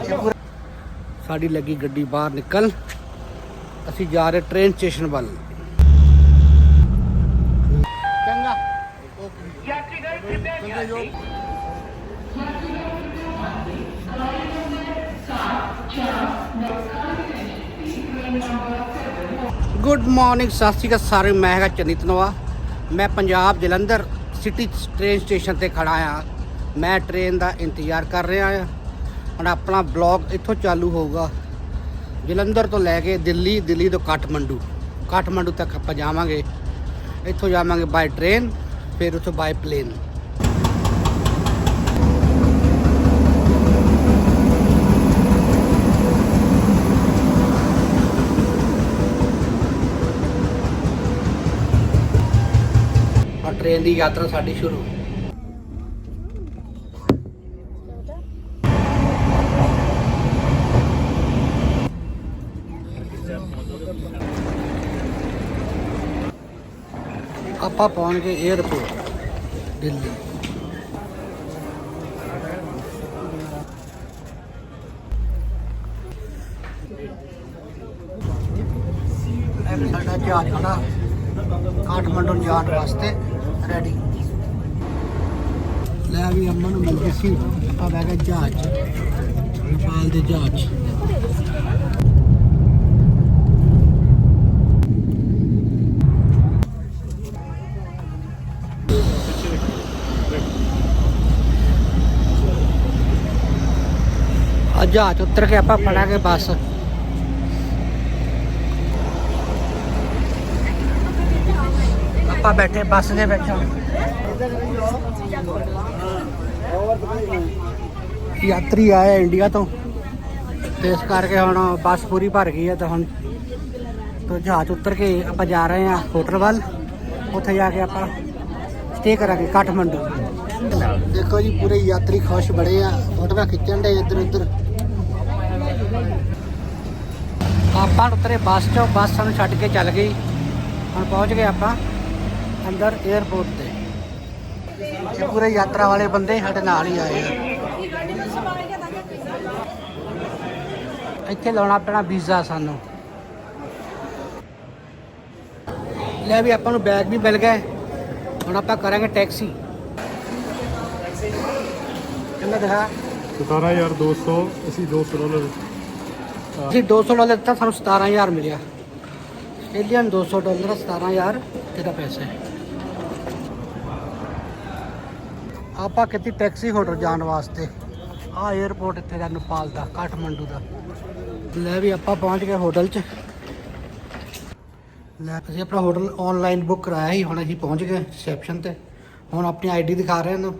साड़ी लगी गड्डी बाहर निकल, असी जा रहे ट्रेन स्टेशन वाल। गुड मॉर्निंग, सत श्री अकाल सारे। मैं है चन्नी धनोआ। मैं Punjab Jalandhar city train station ते खड़ा हाँ। मैं ट्रेन का इंतज़ार कर रहा हाँ। हम अपना ब्लॉग इत्थों चालू होगा जलंधर तो लैके दिल्ली, दिल्ली तो काठमांडू, काठमांडू तक आप जावांगे। इत्थों जावांगे बाय ट्रेन, फिर उतों बाय प्लेन। और ट्रेन की यात्रा साडी शुरू। ਆਪਾਂ पहुँच गए एयरपोर्ट दिल्ली। साडा जहाज खड़ा काठमांडू जाने वास्ते रेडी। लै भी अम्मा नूं मिल गई सी। आप बह गए जहाज, नेपाल के जहाज। जहाज उतर के आप फड़ांगे बस। आप बैठे बस के बैठे यात्री आए इंडिया तो इस करके हम बस पूरी भर गई है। तो हम तो जहाज उतर के आप जा रहे हैं होटल वाल। उत्थे जाके आप स्टे करांगे काठमांडू। देखो जी पूरे यात्री खुश बड़े आ, फोटो खिंचन डे इधर उधर। आप उतरे बस चो, बस सानू छड्ड के चल गई। हम पहुँच गए आप अंदर एयरपोर्ट पे। पूरे यात्रा वाले बंदे साडे नाल ही आए हैं। इत्थे लाउणा पैना वीज़ा सानू। ले भी आपां नूं बैग भी मिल गए। हुण आपां करांगे टैक्सी। किन्ना दिखा 17,200। ਅਸੀਂ $200 ਅਸੀਂ $200 ਦਿੱਤਾ, ਸਾਨੂੰ 17,000 ਮਿਲਿਆ। ਆਸਟ੍ਰੇਲੀਅਨ $200, 17,000 ਇਹਦਾ ਪੈਸਾ ਹੈ। ਆਪਾਂ ਕੀਤੀ ਟੈਕਸੀ ਹੋਟਲ ਜਾਣ ਵਾਸਤੇ। ਆਹ 에ਅਰਪੋਰਟ ਇੱਥੇ ਦਾ ਨੇਪਾਲ ਦਾ, ਕਾਠਮਾਂਡੂ ਦਾ। ਲੈ ਵੀ ਆਪਾਂ ਪਹੁੰਚ ਗਏ ਹੋਟਲ 'ਚ। ਲੈ ਅਸੀਂ ਆਪਣਾ ਹੋਟਲ ਆਨਲਾਈਨ ਬੁੱਕ ਕਰਾਇਆ ਸੀ। ਹੁਣ ਅਸੀਂ ਪਹੁੰਚ ਗਏ ਰਿਸੈਪਸ਼ਨ ਤੇ। ਹੁਣ ਆਪਣੀ ਆਈਡੀ ਦਿਖਾ ਰਹੇ ਹਨ।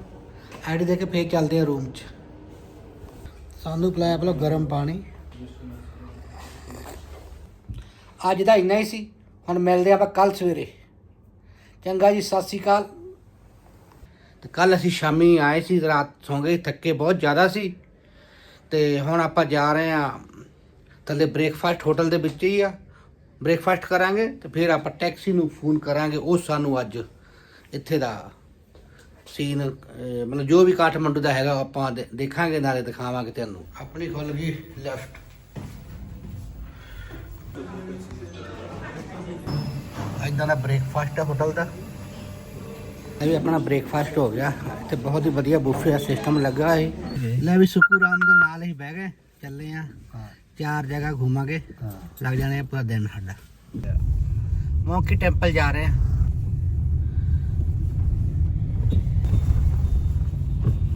ਆਈਡੀ ਦੇ ਕੇ ਫੇਰ ਚੱਲਦੇ ਆ ਰੂਮ 'ਚ। ਸਾਨੂੰ ਪਿਲਾਇਆ ਪਹਿਲਾਂ ਗਰਮ ਪਾਣੀ। ਅੱਜ ਦਾ ਇੰਨਾ ਹੀ ਸੀ। ਹੁਣ ਮਿਲਦੇ ਆਪਾਂ ਕੱਲ ਸਵੇਰੇ। ਚੰਗਾ ਜੀ, ਸਤਿ ਸ਼੍ਰੀ ਅਕਾਲ। ਤੇ ਕੱਲ ਅਸੀਂ ਸ਼ਾਮੀ ਆਏ ਸੀ, ਰਾਤ ਸੌਂ ਗਏ, ਥੱਕੇ ਬਹੁਤ ਜ਼ਿਆਦਾ ਸੀ। ਤੇ ਹੁਣ ਆਪਾਂ ਜਾ ਰਹੇ ਹਾਂ ਥੱਲੇ ਬ੍ਰੇਕਫਾਸਟ ਹੋਟਲ ਦੇ ਵਿੱਚ ਹੀ ਆ। ਬ੍ਰੇਕਫਾਸਟ ਕਰਾਂਗੇ ਤੇ ਫਿਰ ਆਪਾਂ ਟੈਕਸੀ ਨੂੰ ਫੋਨ ਕਰਾਂਗੇ। ਉਹ ਸਾਨੂੰ ਅੱਜ ਇੱਥੇ ਦਾ ਸੀਨ ਮਤਲਬ ਜੋ ਵੀ ਕਾਠਮਾਂਡੂ ਦਾ ਹੈਗਾ ਆਪਾਂ ਦੇਖਾਂਗੇ, ਨਾਲੇ ਦਿਖਾਵਾਂਗੇ ਤੁਹਾਨੂੰ। ਆਪਣੀ ਖੁੱਲ ਗਈ ਲੈਫਟ। ਇੱਦਾਂ ਦਾ ਬ੍ਰੇਕਫਾਸਟ ਹੈ ਹੋਟਲ ਦਾ। ਇਹ ਵੀ ਆਪਣਾ ਬ੍ਰੇਕਫਾਸਟ ਹੋ ਗਿਆ। ਇੱਥੇ ਬਹੁਤ ਹੀ ਵਧੀਆ ਬੁਫੇ ਦਾ ਸਿਸਟਮ ਲੱਗਾ ਹੈ। ਲੈ ਵੀ ਸੁੱਕੂ ਰਾਮ ਦੇ ਨਾਲ ਹੀ ਬਹਿ ਗਏ, ਚੱਲੇ ਆ 4 ਜਗ੍ਹਾ ਘੁੰਮਾਂਗੇ। ਲੱਗ ਜਾਣੇ ਪੂਰਾ ਦਿਨ ਸਾਡਾ। ਮੌਂਕੀ ਟੈਂਪਲ ਜਾ ਰਹੇ ਆ।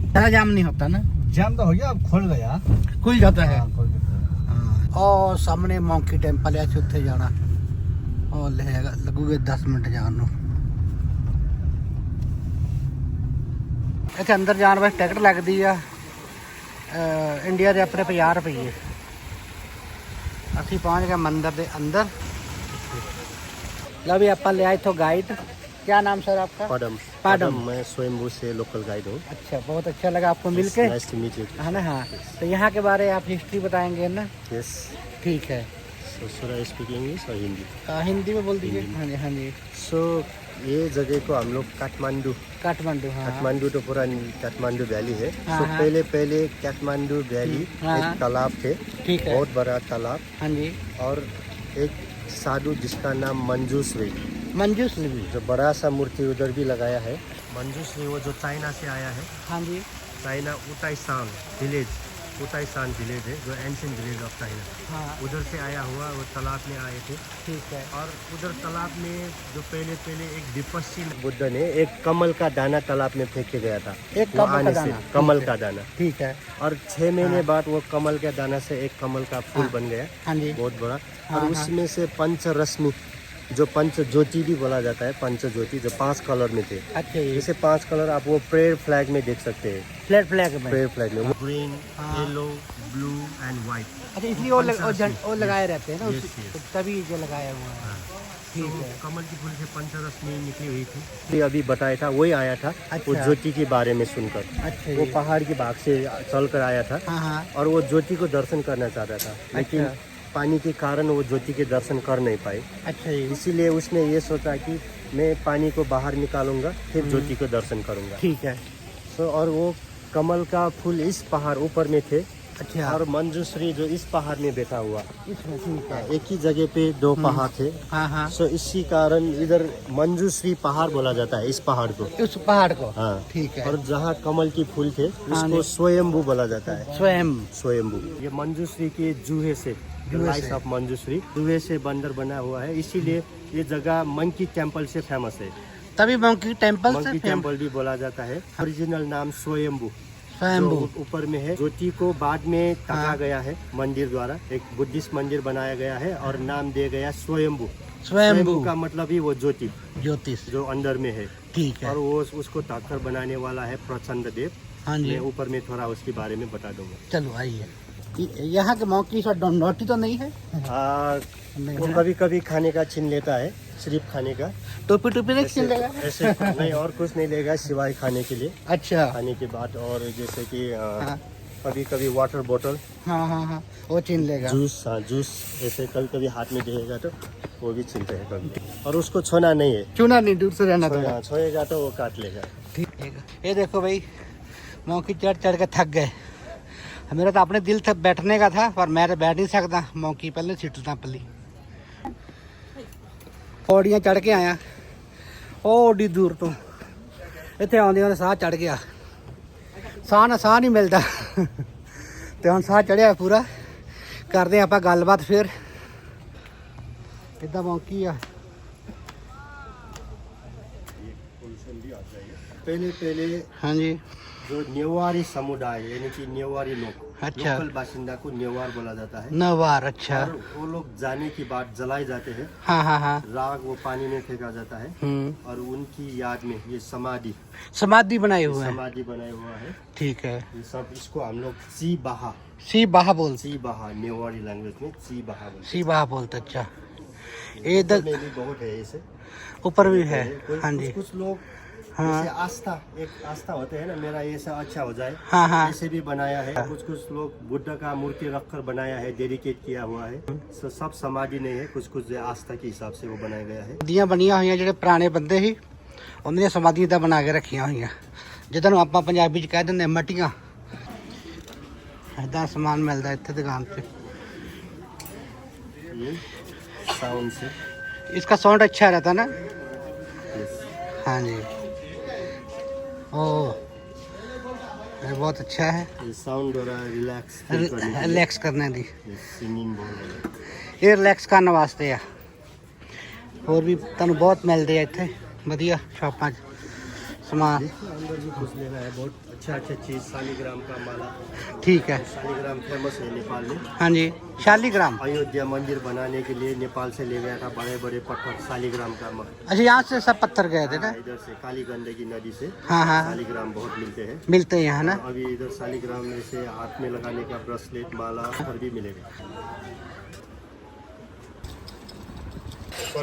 ज़्यादा जाम नहीं होता ना? जाम तो हो गया, अब खुल गया, खुल जाता है। खुल गया। और सामने मॉन्की टेंपल है, उत्थे जाना और लगूगे 10 मिनट जान नूं। इत्थे अंदर जाने वास्ते टिकट लगदी आ इंडिया दे अपने 50 रुपये। असीं पहुँच गए मंदिर के अंदर। लो भी आपां लिया इत्थों गाइड। क्या नाम सर आपका? पाडम। मैं स्वयंभू से लोकल गाइड हूँ। अच्छा, बहुत अच्छा लगा आपको मिलके। Nice to meet you. है ना? हाँ, तो यहाँ के बारे आप हिस्ट्री बताएंगे ना? यस, ठीक है। So should I speak English और हिंदी? हिंदी में बोल दीजिए। हाँ जी, हाँ जी। सो ये जगह को हम लोग काठमांडू काठमांडू। हाँ काठमांडू तो पूरा काठमांडू वैली है। हाँ, तो हाँ। पहले काठमांडू वैली हाँ, हाँ। एक तालाब थे, ठीक है। बहुत बड़ा तालाब। हाँ जी। और एक साधु जिसका नाम मंजूश्री, मंजूश्री भी। जो बड़ा सा मूर्ति उधर भी लगाया है। मंजूश्री वो जो चाइना से आया है, हाँ जी। चाइना उताईसान विलेज है जो एंशियंट विलेज ऑफ चाइना, हाँ उधर से आया हुआ वो तालाब में आए थे। ठीक है। और उधर तालाब में जो पहले एक विपस्सी बुद्ध ने एक कमल का दाना तालाब में फेंक के गया था। एक वो कमल का आने से दाना। कमल ठीक का है। दाना। ठीक है। और 6 महीने हाँ। बाद वो कमल के दाना से एक कमल का फूल हाँ। बन गया, हाँ जी। बहुत बड़ा। हाँ, और उसमें से पंचरश्मि, जो पंच ज्योति भी बोला जाता है, पंच ज्योति जो 5 कलर में थे। अच्छा ये जैसे 5 कलर आप वो प्रेयर फ्लैग में देख सकते हैं। फ्लैट फ्लैग में। प्रेयर फ्लैग में ग्रीन, हाँ। Yellow, blue and white. अच्छा इसलिए वो लगाए रहते हैं ना, Yes, yes. तभी जो लगाया हुआ है। ठीक तो है। कमल के फूल से पंचरश्मि निकली हुई थी। अभी बताया था, वही आया था वो अच्छा। ज्योति के बारे में सुनकर। अच्छा वो ये। पहाड़ की भाग से चल कर आया था हाँ हाँ। और वो ज्योति को दर्शन करना चाहता था, लेकिन अच्छा। पानी के कारण वो ज्योति के दर्शन कर नहीं पाए। अच्छा ये। इसीलिए उसने ये सोचा कि मैं पानी को बाहर निकालूंगा, फिर ज्योति को दर्शन करूंगा। ठीक है। तो और वो कमल का फूल इस पहाड़ ऊपर में थे, अच्छा। और मंजूश्री जो इस पहाड़ में बैठा हुआ। इसमें ठीक है। एक ही जगह पे 2 पहाड़ थे। हाँ हाँ। सो इसी कारण इधर मंजूश्री पहाड़ बोला जाता है इस पहाड़ को। उस पहाड़ को। हाँ ठीक है। और जहाँ कमल की फूल थे उसको जी। स्वयंभू बोला जाता है। स्वयं। ये मंजूश्री के जूहे से, लाइस ऑफ मंजूश्री, जूहे से बंदर बना हुआ है, इसीलिए ये जगह मंकी टेम्पल से फेमस है। तभी मंकी टेम्पल से मंकी टेम्पल भी बोला जाता है। ओरिजिनल नाम स्वयंभू स्वयंभू। जो ऊपर में है। ज्योति को बाद में टाका गया है मंदिर द्वारा, एक बुद्धिस्ट मंदिर बनाया गया है और नाम दिया गया स्वयंभू। स्वयंभू का मतलब ही वो ज्योति ज्योतिष जो अंदर में है। ठीक है। और वो उसको ताकर बनाने वाला है प्रचंड देव। हाँ जी। मैं ऊपर में थोड़ा उसके बारे में बता दूंगा। चलो आइए। यहाँ के मौकी नोटी तो नहीं है? वो कभी कभी खाने का छीन लेता है, सिर्फ खाने का। टोपी टोपी नहीं छीन लेगा? ऐसे नहीं, और कुछ नहीं लेगा सिवाय खाने के लिए। अच्छा। खाने के बाद और जैसे कि हाँ कभी कभी वाटर बोतल, हाँ हाँ हाँ वो छीन लेगा। जूस, हाँ जूस ऐसे कभी कभी हाथ में देगा तो वो भी छीनते हैं कभी। और उसको छोना नहीं है, चुना नहीं, दूर से रहना था। छोएगा तो वो काट लेगा। ठीक है। ये देखो भाई, मौकी चढ़ चढ़ के थक गए। मेरा तो अपने दिल था बैठने का था, पर मैं तो बैठ नहीं सकता, मौकी पहले सीटना पली। पौड़ियाँ चढ़ के आया ओडी दूर तो, इतने आने साह चढ़ गया, साह नहीं मिलता। तो हम साह चढ़िया पूरा। करते आप गलबात फिर। इदा मौकी आ। पहले हाँ जी। जो नेवारी समुदाय यानी कि नेवारी लोग, अच्छा। लोकल बाशिंदा को नेवार बोला जाता है। नवार। अच्छा। और वो लोग जाने के बाद जलाए जाते हैं। हाँ हाँ हाँ। राग वो पानी में फेंका जाता है। और उनकी याद में ये समाधि बनाए हुए हैं। समाधि बनाया हुआ है। ठीक है। ये सब, इसको हम लोग सी बाहा बोलते। सी बहा नेवारी लैंग्वेज में सी बहा बोलते। सी बाहा बोलते। अच्छा। ये इधर में भी बहुत है ऐसे, ऊपर भी है। हाँ जी। कुछ लोग हाँ। जैसे आस्था होते हैं ना, मेरा ऐसा अच्छा हो जाए, हाँ हाँ। ऐसे भी बनाया है। कुछ लोग बुद्ध का मूर्ति रखकर बनाया है, डेडिकेट किया हुआ है। तो सब समाधि नहीं है, कुछ आस्था के हिसाब से वो बनाया गया है। ਦੀਆਂ ਬਣੀਆਂ ਹੋਈਆਂ ਜਿਹੜੇ ਪੁਰਾਣੇ ਬੰਦੇ ਸੀ ਉਹਨਾਂ ਦੀਆਂ ਸਮਾਧੀਆਂ ਤਾਂ ਬਣਾ ਕੇ ਰੱਖੀਆਂ ਹੋਈਆਂ, ਜਿੱਦਾਂ ਨੂੰ ਆਪਾਂ ਪੰਜਾਬੀ ਚ ਕਹਿ ਦਿੰਦੇ ਮੱਟੀਆਂ। ਇਦਾਂ ਸਮਾਨ ਮਿਲਦਾ ਇੱਥੇ ਦੁਕਾਨ ਤੇ। ये साउंड से इसका साउंड अच्छा रहता ना? yes। हाँ जी। ओ ये बहुत अच्छा है, ये साउंड हो रहा है रिलैक्स रिलैक्स करने दी। सिंगिंग बोल रहे हैं। ਇਹ ਰਿਲੈਕਸ ਕਰਨ ਵਾਸਤੇ ਆ। ਹੋਰ ਵੀ ਤੁਹਾਨੂੰ ਬਹੁਤ ਮਿਲਦੇ ਆ ਇੱਥੇ ਵਧੀਆ ਸ਼ਾਪਾਂ 'ਚ ਸਮਾਨ। देखिए अंदर भी कुछ लेना है, बहुत अच्छा चीज। शालीग्राम का माला। ठीक है। शालीग्राम फेमस है नेपाल में। हाँ जी। शालीग्राम। अयोध्या मंदिर बनाने के लिए नेपाल से ले गया था बड़े बड़े पत्थर, शालीग्राम का अच्छा यहाँ से सब पत्थर गए थे ना? इधर से काली गंडकी नदी से हाँ हाँ शालीग्राम बहुत मिलते हैं। मिलते हैं यहाँ ना? अभी इधर शालीग्राम में से हाथ में लगाने का ब्रेसलेट, माला और भी मिलेगा।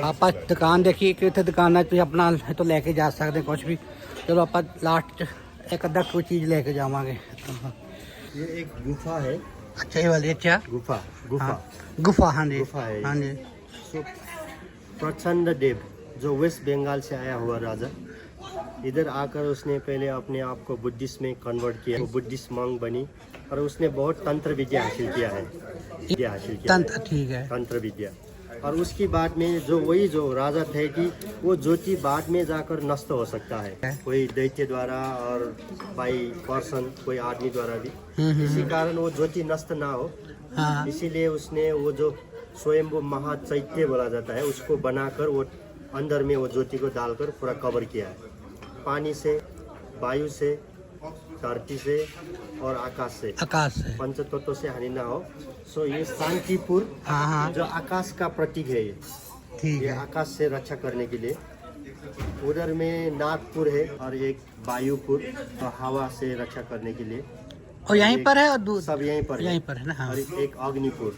ਆਪਾਂ ਦੁਕਾਨ ਦੇਖੀ ਕਿ ਇੱਥੇ ਦੁਕਾਨਾਂ 'ਚ ਆਪਣਾ ਇੱਥੋਂ ਲੈ ਕੇ ਜਾ ਸਕਦੇ ਕੁਝ ਵੀ। ਚਲੋ ਆਪਾਂ ਲਾਸਟ 'ਚ ਇੱਕ ਅੱਧਾ ਕੋਈ ਚੀਜ਼ ਲੈ ਕੇ ਜਾਵਾਂਗੇ। ये एक गुफा है। अच्छा ये वाली। अच्छा गुफा हाँ गुफा। हाँ जी। गुफा है। हाँ जी। सो प्रचंड देव जो वेस्ट बंगाल से आया हुआ राजा, इधर आकर उसने पहले अपने आप को बुद्धिस्ट में कन्वर्ट किया, वो बुद्धिस्ट मंक बनी और उसने बहुत तंत्र विद्या हासिल किया है, तंत्र, ठीक है, तंत्र विद्या। और उसकी बाद में जो वही जो राजा थे कि वो ज्योति बाद में जाकर नष्ट हो सकता है, कोई दैत्य द्वारा और बाई पर्सन, कोई आदमी द्वारा भी। इसी कारण वो ज्योति नष्ट ना हो, हाँ, इसीलिए उसने वो जो स्वयं वो महाचैत्य बोला जाता है उसको बनाकर वो अंदर में वो ज्योति को डालकर पूरा कवर किया है, पानी से, वायु से, धरती से और आकाश से, पंच तत्व से हानि ना हो। सो ये शांतिपुर, हाँ, हाँ, जो आकाश का प्रतीक है, ये आकाश से रक्षा करने के लिए। उधर में नागपुर है और एक वायुपुर, तो हवा से रक्षा करने के लिए, और यहीं पर है, और सब यहीं पर है ना, हाँ। और एक अग्निपुर,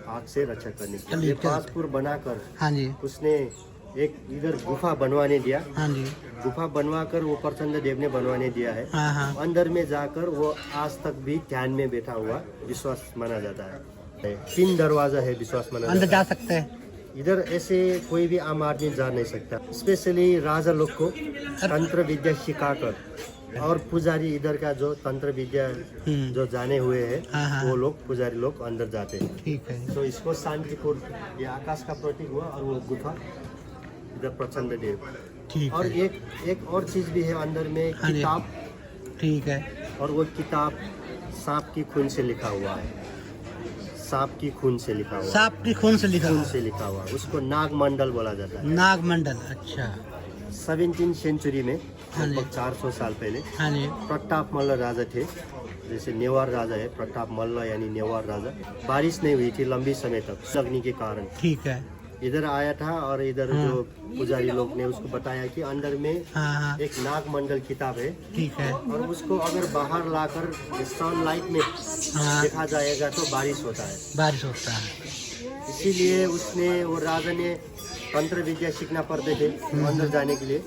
आग से रक्षा करने के लिए। 5 पुर बनाकर, हाँ जी, उसने एक इधर गुफा बनवाने दिया, हाँ जी, गुफा बनवाकर वो प्रचंड देव ने बनवाने दिया है। हाँ, हाँ, अंदर में जाकर वो आज तक भी ध्यान में बैठा हुआ विश्वास माना जाता है। 3 दरवाजा है, विश्वास माना अंदर जाता जा है। सकते हैं। इधर ऐसे कोई भी आम आदमी जा नहीं सकता, स्पेशली राजा लोग को तंत्र विद्या सिखाकर, और पुजारी इधर का जो तंत्र विद्या जो जाने हुए हैं, हाँ, हाँ, वो लोग पुजारी लोग अंदर जाते हैं। ठीक है, तो इसको शांतिपुर, ये आकाश का प्रतीक हुआ, और वो गुफा इधर प्रचंड देव। ठीक और है, एक और चीज भी है अंदर में, हाँ जी, किताब, ठीक है, और वो किताब सांप की खून से लिखा हुआ है, सांप की खून से लिखा हुआ है, सांप की खून से लिखा खून हुआ, से लिखा हुआ है। उसको नागमंडल बोला जाता है। नागमंडल, अच्छा, 17वीं सेंचुरी में, हाँ जी, लगभग 400 साल पहले, हाँ जी, प्रताप मल्ल राजा थे, जैसे नेवार राजा है, प्रताप मल्ल यानी नेवार राजा। बारिश नहीं हुई थी लंबी समय तक अग्नि के कारण। ठीक है, इधर आया था और इधर हाँ, जो पुजारी लोग ने उसको बताया कि अंदर में हाँ, हाँ, एक नागमंडल किताब है, ठीक है, और उसको अगर बाहर लाकर सनलाइट में हाँ, देखा जाएगा तो बारिश होता है। बारिश होता है, इसीलिए उसने, वो राजा ने तंत्र विद्या सीखना पड़ते थे अंदर जाने के लिए।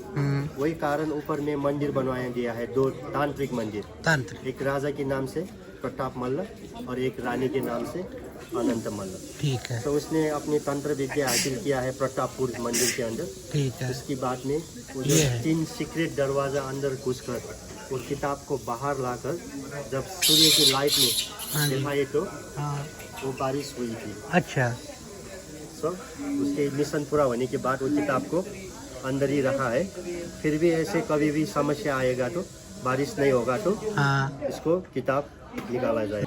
वही कारण ऊपर में मंदिर बनवाया दिया है, 2 तांत्रिक मंदिर, तंत्र, एक राजा के नाम से प्रताप मल्ल और एक रानी के नाम से अनंत मल्ल। ठीक है, तो उसने अपनी तंत्र विद्या हासिल किया है प्रतापपुर मंदिर के अंदर। ठीक है, इसके बाद में वो जो ये है। 3 सीक्रेट दरवाजा अंदर घुसकर वो किताब को बाहर लाकर जब सूर्य की लाइट हाँ में जी, दिखाए तो हाँ, वो बारिश हुई थी। अच्छा, सो उसके मिशन पूरा होने के बाद वो किताब को अंदर ही रखा है। फिर भी ऐसे कभी भी समस्या आएगा तो, बारिश नहीं होगा तो हाँ, इसको किताब निकाला जाए।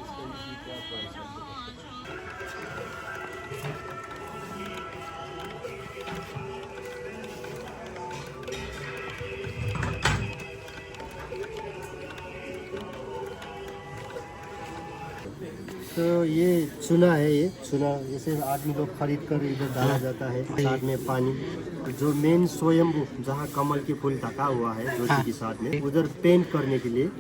तो ये चूना है, ये चूना जैसे आदमी लोग खरीद कर इधर डाला जाता है, साथ में पानी। जो मेन स्वयंभू जहाँ कमल के फूल ढका हुआ है ज्योति के साथ में, उधर पेंट करने के लिए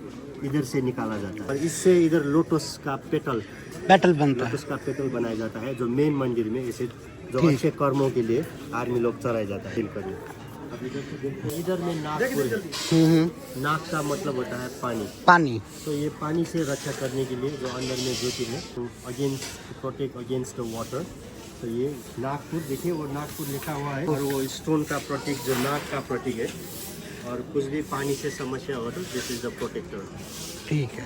इधर से निकाला जाता है। और इससे इधर लोटस का पेटल बनता है, लोटस का पेटल बनाया जाता है, जो मेन मंदिर में ऐसे जो अच्छे कर्मों के लिए आदमी लोग चढ़ाया जाता है करने। अब इधर में नागपुर है, नाग का मतलब होता है पानी, पानी, तो ये पानी से रक्षा करने के लिए जो अंदर में ज्योति है, तो against, protect against the water. तो ये नागपुर, देखिए वो नागपुर लिखा हुआ है, और वो स्टोन का प्रतीक, जो नाग का प्रतीक है। और कुछ भी पानी से समस्या हो तो दिस इज द प्रोटेक्टर, ठीक है,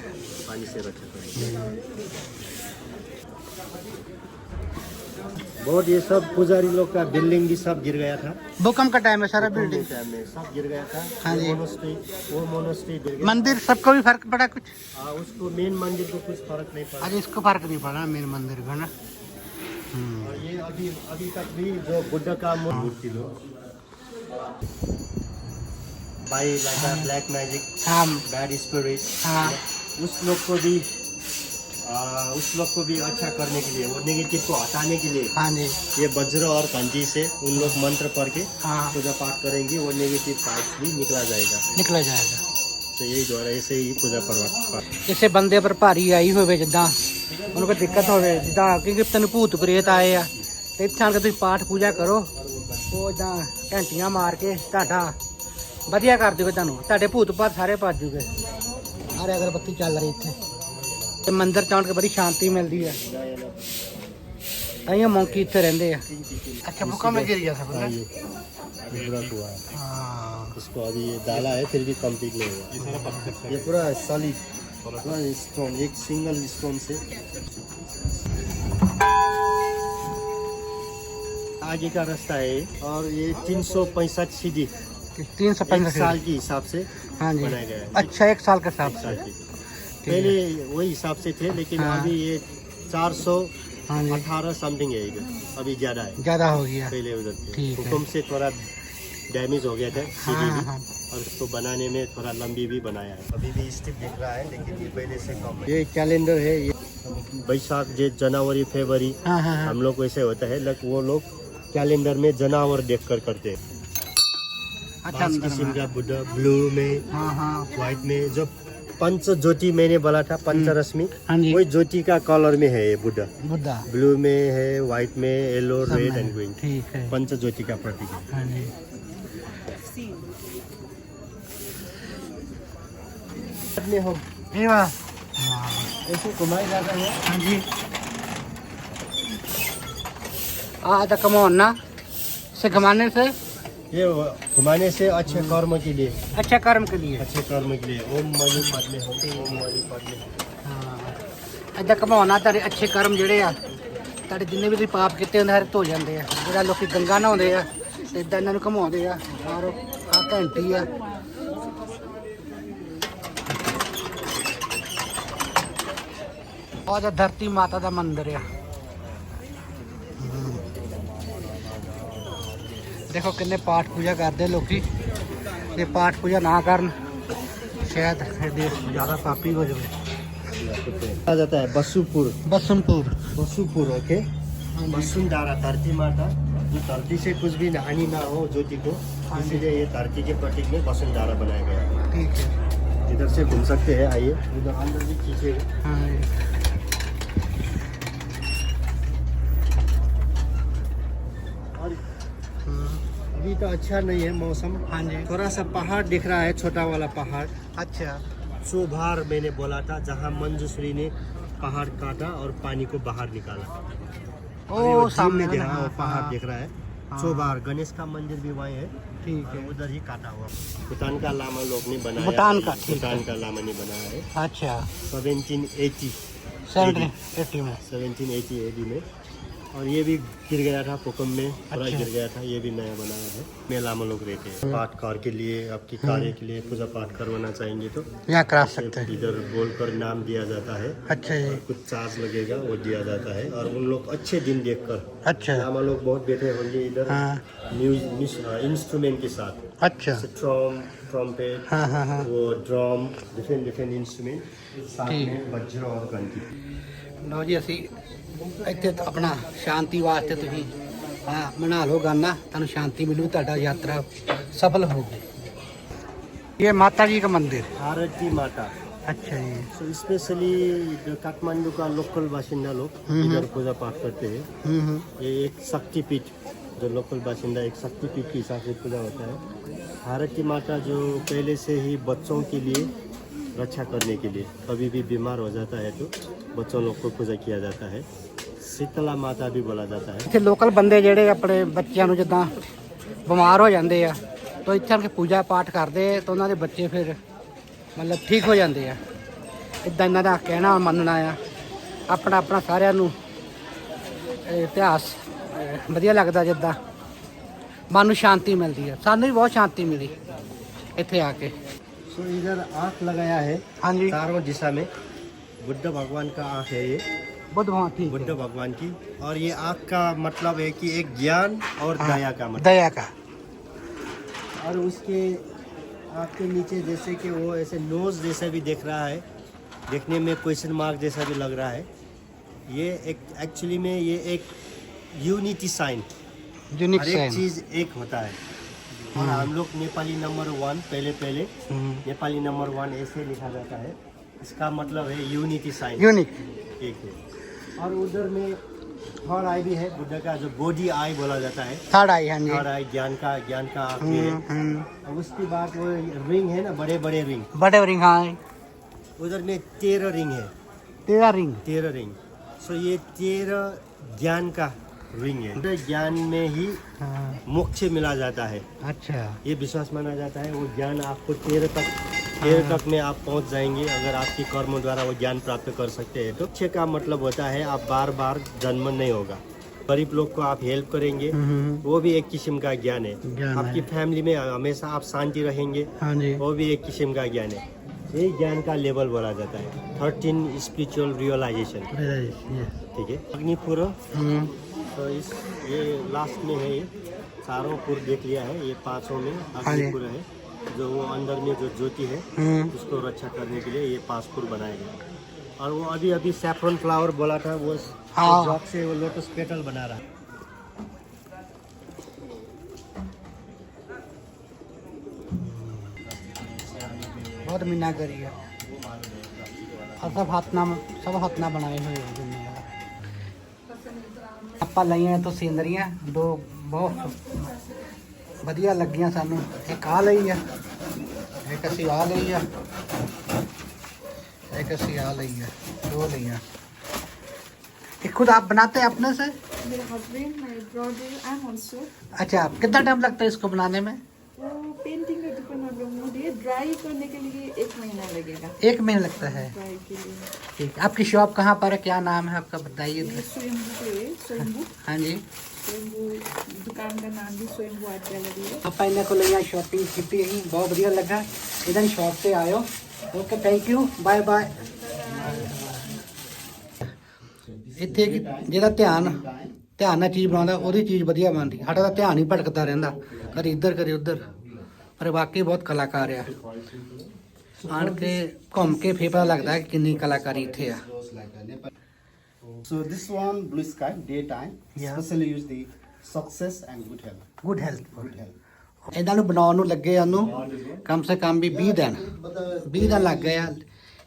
पानी से रक्षा करेंगे। बहुत ये सब पुजारी लोग का बिल्डिंग भी सब गिर गया था, भूकंप का टाइम है, सारा बिल्डिंग, टाइम में सब गिर गया था। हाँ जी। वो मोनेस्ट्री गिर गया। मंदिर सबको भी फर्क पड़ा कुछ? उसको मेन मंदिर को कुछ फर्क नहीं पड़ा। आज इसको फर्क नहीं पड़ा मेन मंदिर का ना। और ये अभी तक भी जो बुद्ध का मूर्ति लोग बाई ब्लैक मैजिक, हाँ, बैड स्पिरिट, हाँ, उस लोग को भी अच्छा करने के लिए, वो नेगेटिव को हटाने के लिए, हाँ जी, ये वज्र और कंठी से उन लोग मंत्र पढ़ के हाँ, पूजा पाठ करेंगे, वो नेगेटिव पार्ट भी निकला जाएगा। तो यही द्वारा ऐसे ही पूजा पाठ। ਕਿਸੇ ਬੰਦੇ ਪਰ ਭਾਰੀ ਆਈ ਹੋਵੇ, ਜਿੱਦਾਂ ਉਹਨੂੰ ਕੋਈ ਦਿੱਕਤ ਹੋਵੇ, ਜਿੱਦਾਂ ਕਿਉਂਕਿ ਤੈਨੂੰ ਭੂਤ ਪ੍ਰੇਤ ਆਏ ਆ, ਤੇ ਇੱਥੇ ਆਣ ਕੇ ਤੁਸੀਂ ਪਾਠ ਪੂਜਾ ਕਰੋ, ਉਹ ਇਦਾਂ ਘੰਟੀਆਂ ਮਾਰ ਕੇ ਤੁਹਾਡਾ ਵਧੀਆ ਕਰ ਦੇਵੇ, ਤੁਹਾਡੇ ਭੂਤ ਭਾਤ ਸਾਰੇ ਭੱਜ ਜੂਗੇ। ਸਾਰੇ ਅਗਰਬੱਤੀ ਚੱਲ ਰਹੀ ਇੱਥੇ, ਤੇ ਮੰਦਿਰ ਚ ਆਣ ਕੇ ਬੜੀ ਸ਼ਾਂਤੀ ਮਿਲਦੀ ਹੈ। ताइयों मोंकी इतने रहते हैं। अच्छा भूकंप में गिर गया था हाँ, ना? ये पूरा हुआ है। हाँ इसको अभी ये डाला है फिर भी कंप्लीट नहीं हुआ। ये पूरा सॉलिड पूरा स्टोन, एक सिंगल स्टोन से। आगे का रास्ता है और ये 365 सीढ़ी 365 साल के हिसाब से हाँ जी। बनाया गया है। अच्छा 1 साल के हिसाब साल से। के पहले वही हिसाब से थे, लेकिन हाँ। अभी ये 418 हाँ जी समथिंग है इधर, अभी ज्यादा है। ज़्यादा हो गया। पहले उधर थे ठीक है। भूकंप से थोड़ा डैमेज हो गया था सीढ़ी हाँ भी, हाँ और इसको बनाने में थोड़ा लंबी भी बनाया है। अभी भी स्टिप दिख रहा है, लेकिन ये पहले से कम है। ये कैलेंडर है, ये बैसाख जेठ जनवरी फरवरी हाँ हाँ हाँ। हम लोग वैसे होता है, लेकिन वो लोग कैलेंडर में जानवर देख कर करते हैं। अच्छा 5 अंदर किस्म में। का बुद्धा, ब्लू में, हाँ हाँ व्हाइट में। जो पंच ज्योति मैंने बोला था, पंचरश्मि, हाँ जी वही ज्योति का कलर में है ये बुद्धा। बुद्धा ब्लू में है, व्हाइट में, येलो, सब रेड में। एंड ग्रीन, ठीक है पंच ज्योति का प्रतीक है। हाँ जी। में हम ये वाला हाँ ऐसे घुमाए जाता है। हाँ जी। आधा कमौन ना से घुमाने से ये घुमाने से अच्छे कर्म के लिए, अच्छा कर्म के लिए। अच्छे कर्म के लिए। ओम मणि पद्मे हम, ओम मणि पद्मे। ਹਾਂ ਇਦਾਂ ਘਮਾਉਣਾ ਤੁਹਾਡੇ ਅੱਛੇ ਕਰਮ ਜਿਹੜੇ ਆ ਤੁਹਾਡੇ ਜਿੰਨੇ ਵੀ ਤੁਸੀਂ ਪਾਪ ਕੀਤੇ ਹੁੰਦੇ ਸਾਰੇ ਧੋ ਜਾਂਦੇ ਆ। ਜਿਹੜਾ ਲੋਕੀ ਗੰਗਾ ਨਹਾਉਂਦੇ ਆ ਤੇ ਇਦਾਂ ਇਹਨਾਂ ਨੂੰ ਘਮਾਉਂਦੇ ਆ। ਔਰ ਆ ਘੰਟੀ ਆ ਔਰ ਧਰਤੀ ਮਾਤਾ ਦਾ ਮੰਦਿਰ ਆ। ਦੇਖੋ ਕਿੰਨੇ ਪਾਠ ਪੂਜਾ ਕਰਦੇ ਲੋਕੀ। ਜੇ ਪਾਠ ਪੂਜਾ ਨਾ ਕਰਨ शायद ਇਹ ਦੇਸ਼ ਜ਼ਿਆਦਾ ਪਾਪੀ ਹੋ ਜਾਵੇ। आ जाता है बसुपुर, बसंतपुर बसुपुर ओके। वसुंधरा धरती माता, जो धरती से कुछ भी हानि ना हो ज्योति को, इसीलिए ये धरती के प्रतीक में वसुंधरा बनाया गया है। ठीक है। इधर से घूम सकते हैं, आइए उधर अंदर भी खींचेगा। हाँ जी। और अभी तो अच्छा नहीं है मौसम, हाँ जी। थोड़ा सा पहाड़ दिख रहा है, छोटा वाला पहाड़। अच्छा चोभार मैंने बोला था, जहाँ मंजूश्री ने पहाड़ काटा और पानी को बाहर निकाला। अभी वो ओ झील सामने में दिख रहा है, हाँ, वो पहाड़ हाँ, दिख रहा है। हाँ। चोभार गणेश का मंदिर भी वहीं है, ठीक और है। उधर ही काटा हुआ। भूटान का लामा लोग ने बनाया, भूटान का, ठीक भूटान है। का लामा ने बनाया है। अच्छा 1780 70 में 1780 AD में। और ये भी गिर गया था भूकंप में, पूरा अच्छा। गिर गया था। ये भी नया बनाया है। में लामा लोग रहते हैं, पाठ कार के लिए, आपकी कार्य के लिए पूजा पाठ करवाना चाहेंगे तो यहाँ करा सकते हैं। इधर बोलकर नाम दिया जाता है, अच्छा जी। कुछ चार्ज लगेगा वो दिया जाता है। और उन लोग अच्छे दिन देखकर, अच्छा लामा लोग बहुत बैठे होंगे इधर, हाँ इंस्ट्रूमेंट के साथ, अच्छा ट्रम, ट्रम्पेट, हाँ हाँ हाँ। वो ड्रम, डिफरेंट डिफरेंट इंस्ट्रूमेंट, साथ ठीक। में वज्र और घंटी। ਲਓ ਜੀ ਅਸੀਂ ਇੱਥੇ ਤਾਂ ਆਪਣਾ ਸ਼ਾਂਤੀ ਵਾਸਤੇ ਤੁਸੀਂ ਹਾਂ ਬਣਾ ਲਓ ਗਾਨਾ, ਤੁਹਾਨੂੰ ਸ਼ਾਂਤੀ ਮਿਲੂ, ਤੁਹਾਡਾ ਯਾਤਰਾ ਸਫਲ ਹੋਊਗੀ। ये माता जी का मंदिर। भारती माता। अच्छा जी। तो स्पेशली जो काठमांडू का लोकल बाशिंदा लोग इधर पूजा पाठ करते हैं। ये एक शक्तिपीठ, जो लोकल बाशिंदा एक शक्तिपीठ के हिसाब से पूजा होता है। भारती माता जो पहले से ही बच्चों के लिए रक्षा करने के लिए, कभी भी बीमार हो जाता है तो बच्चों लोग को पूजा किया जाता है। शीतला माता भी बोला जाता है। ਇੱਥੇ ਲੋਕਲ ਬੰਦੇ ਜਿਹੜੇ ਆਪਣੇ ਬੱਚਿਆਂ ਨੂੰ ਜਿੱਦਾਂ ਬਿਮਾਰ ਹੋ ਜਾਂਦੇ ਆ ਤਾਂ ਇੱਥੇ ਆ ਕੇ ਪੂਜਾ ਪਾਠ ਕਰਦੇ ਤਾਂ ਉਹਨਾਂ ਦੇ ਬੱਚੇ ਫਿਰ ਮਤਲਬ ਠੀਕ ਹੋ ਜਾਂਦੇ ਆ। ਇਦਾਂ ਇਹਨਾਂ ਦਾ ਕਹਿਣਾ ਮੰਨਣਾ ਆ। ਆਪਣਾ ਆਪਣਾ ਸਾਰਿਆਂ ਨੂੰ ਇਤਿਹਾਸ ਵਧੀਆ ਲੱਗਦਾ, ਜਿੱਦਾਂ ਮਨ ਨੂੰ ਸ਼ਾਂਤੀ ਮਿਲਦੀ ਆ। ਸਾਨੂੰ ਵੀ ਬਹੁਤ ਸ਼ਾਂਤੀ ਮਿਲੀ ਇੱਥੇ ਆ ਕੇ। सो इधर आँख लगाया है ਹਾਂਜੀ चारों दिशा में। बुद्ध भगवान का आँख है ये, ਬੁੱਧ ਭਗਵਾਨ ठीक बुद्ध है। भगवान की। और ये आँख का मतलब है कि एक ज्ञान और हाँ, दया का मतलब। दया का। और उसके आँख के नीचे जैसे कि वो ऐसे नोज जैसा भी दिख रहा है, देखने में क्वेश्चन मार्क जैसा भी लग रहा है। ये एक एक्चुअली में ये एक यूनिटी साइन, यूनिक हर एक साइन। चीज़ एक होता है। और हम लोग नेपाली नंबर 1 पहले नेपाली नंबर 1 ऐसे लिखा जाता है। इसका मतलब है यूनिटी साइन, यूनिक। एक है। और उधर में थर्ड आई भी है, बुद्ध का जो बॉडी आई बोला जाता है। थर्ड आई। हाँ जी। थर्ड आई ज्ञान का आँख भी है। और उसके बाद वो रिंग है ना, बड़े बड़े रिंग, बड़े रिंग। हाँ उधर में 13 रिंग है, 13 रिंग। 13 रिंग। सो ये 13 ज्ञान का रिंग है। ज्ञान में ही हाँ, मोक्ष मिला जाता है, अच्छा ये विश्वास माना जाता है। वो ज्ञान आपको 13 तक में आप पहुंच जाएंगे अगर आपके कर्मों द्वारा वो ज्ञान प्राप्त कर सकते हैं। तो मोक्ष का मतलब होता है आप बार बार जन्म नहीं होगा। गरीब लोग को आप हेल्प करेंगे, वो भी एक किस्म का ज्ञान है। ज्ञान है। आपकी फैमिली में हमेशा आप शांति रहेंगे, हाँ जी, वो भी एक किस्म का ज्ञान है। ये ज्ञान का लेवल बोला जाता है 13 स्पिरिचुअल रियलाइजेशन। ठीक है, अग्निपुर। तो इस ये लास्ट में है, ये चारों पुर देख लिया है, ये पांचों में अग्निपुर है। जो वो अंदर में जो ज्योति है उसको रक्षा करने के लिए ये 5 पुर बनाए गए। और वो अभी अभी सैफरन फ्लावर बोला था, वो हाँ। जॉब से वो लोटस पेटल बना रहा है। बहुत मीनाकारी है और सब हाथ ना बनाए हुए हैं दुनिया। ਆਪਾਂ ਲਈਆਂ ਤੋਂ ਸੀਨਰੀਆਂ ਦੋ ਬਹੁਤ ਵਧੀਆ ਲੱਗੀਆਂ ਸਾਨੂੰ। ਇੱਕ ਆ ਲਈ ਆ, ਇੱਕ ਅਸੀਂ ਆ ਲਈ ਆ, एक ਅਸੀਂ ਆ ਲਈ ਆ, दो ਲਈਆਂ। ये खुद आप बनाते हैं अपने से? मेरे हस्बैंड, मेरे ब्रदर एंड ऑल्सो। अच्छा, कितना टाइम लगता है इसको बनाने में? वो पेंटिंग का डिपेंड आप लोग मुझे ड्राई करने के लिए 1 महीना लगेगा। 1 महीना लगता है। ड्राई के लिए ठीक, आपकी शॉप कहाँ पर है, क्या नाम है आपका, बताइए। ये स्वयंभू पे है, स्वयंभू हाँ जी, दुकान का नाम भी स्वयंभू आर्ट गैलरी है। ਆਪਾਂ ਇਹਨਾਂ ਕੋਲ ਜਾਂ ਸ਼ਾਪਿੰਗ ਕੀਤੀ ਅਸੀਂ, ਬਹੁਤ ਵਧੀਆ ਲੱਗਾ। ਇਹਨਾਂ ਦੀ ਸ਼ਾਪ ਤੇ ਆਇਓ। Okay, thank you, bye bye. ਇੱਥੇ ਜਿਹੜਾ ਧਿਆਨ ਨਾਲ ਚੀਜ਼ ਬਣਾਉਂਦਾ ਉਹਦੀ ਚੀਜ਼ ਵਧੀਆ ਬਣਦੀ। ਸਾਡਾ ਤਾਂ ਧਿਆਨ ਹੀ ਭਟਕਦਾ ਰਹਿੰਦਾ, ਕਦੇ ਇੱਧਰ ਕਦੇ ਉੱਧਰ। ਪਰ ਵਾਕਈ ਬਹੁਤ ਕਲਾਕਾਰ ਆ। ਆਣ ਕੇ ਘੁੰਮ ਕੇ ਫੇਰ ਪਤਾ ਲੱਗਦਾ ਕਿ ਕਿੰਨੀ ਕਲਾਕਾਰੀ ਇੱਥੇ ਆ। So this one, blue sky, daytime, Yeah. especially use the success and good health. Good health. Good health. ਇਹਨਾਂ ਨੂੰ ਬਣਾਉਣ ਨੂੰ ਲੱਗੇ ਉਹਨੂੰ ਕਮ ਸੇ ਕਮ ਵੀ 20 ਦਿਨ ਲੱਗ ਗਏ ਆ।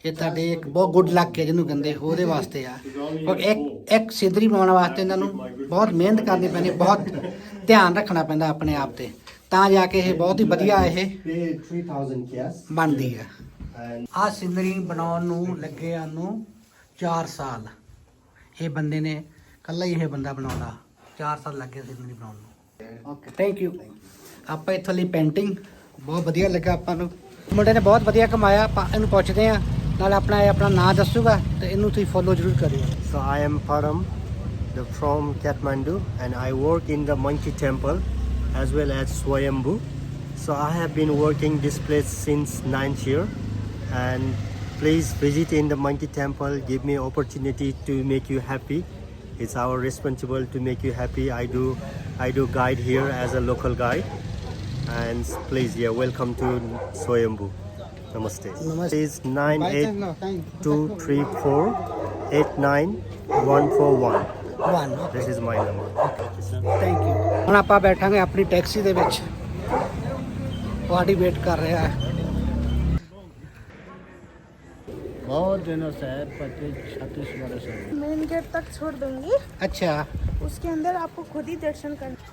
ਇਹ ਤੁਹਾਡੇ ਇੱਕ ਬਹੁਤ ਗੁੱਡ ਲੱਕ ਹੈ ਜਿਹਨੂੰ ਕਹਿੰਦੇ, ਉਹਦੇ ਵਾਸਤੇ ਆ। ਕਿਉਂਕਿ ਇੱਕ ਸਿੱਧਰੀ ਬਣਾਉਣ ਵਾਸਤੇ ਇਹਨਾਂ ਨੂੰ ਬਹੁਤ ਮਿਹਨਤ ਕਰਨੀ ਪੈਂਦੀ, ਬਹੁਤ ਧਿਆਨ ਰੱਖਣਾ ਪੈਂਦਾ ਆਪਣੇ ਆਪ ਤੇ, ਤਾਂ ਜਾ ਕੇ ਇਹ ਬਹੁਤ ਹੀ ਵਧੀਆ ਇਹ Pay 3000 cash ਬਣਦੀ ਆ। and ਆਹ ਸਿਨਰੀ ਬਣਾਉਣ ਨੂੰ ਲੱਗੇ ਨੂੰ 4 ਸਾਲ। ਇਹ ਬੰਦੇ ਨੇ ਕੱਲਾ ਹੀ ਇਹ ਬੰਦਾ ਬਣਾਉਂਦਾ, 4 ਸਾਲ ਲੱਗੇ ਸਿਨਰੀ ਬਣਾਉਣ ਨੂੰ। Okay, thank you. ਆਪਾਂ ਇੱਥੋਂ ਲਈ ਪੇਂਟਿੰਗ ਬਹੁਤ ਵਧੀਆ ਲੱਗਾ ਆਪਾਂ ਨੂੰ। ਮੁੰਡੇ ਨੇ ਬਹੁਤ ਵਧੀਆ ਕਮਾਇਆ। ਆਪਾਂ ਇਹਨੂੰ ਪੁੱਛਦੇ ਆ, ਨਾਲ ਆਪਣਾ ਨਾਂ ਦੱਸੂਗਾ ਤੇ ਇਹਨੂੰ ਤੁਸੀਂ ਫੋਲੋ ਜ਼ਰੂਰ ਕਰਿਓ। so I am Param, from Kathmandu, and I work in the Monkey Temple as well as Swayambhu. So I have been working this place since 9th year, and please visit in the Monkey Temple. Give me opportunity to make you happy. It's our responsible to make you happy. I do guide here as a local guide, and please, yeah, welcome to Swayambhu. Namaste. Namaste. It's 9823489141. This is my number. Thank you. ਹੁਣ ਆਪਾਂ ਬੈਠਾਂਗੇ ਆਪਣੀ taxi ਦੇ ਵਿੱਚ, ਤੁਹਾਡੀ wait ਕਰ ਰਿਹਾ ਹੈ। बहुत दिनों से 25-36 वर्ष हो गए। मेन गेट तक छोड़ दूंगी, अच्छा, उसके अंदर आपको खुद ही दर्शन करना।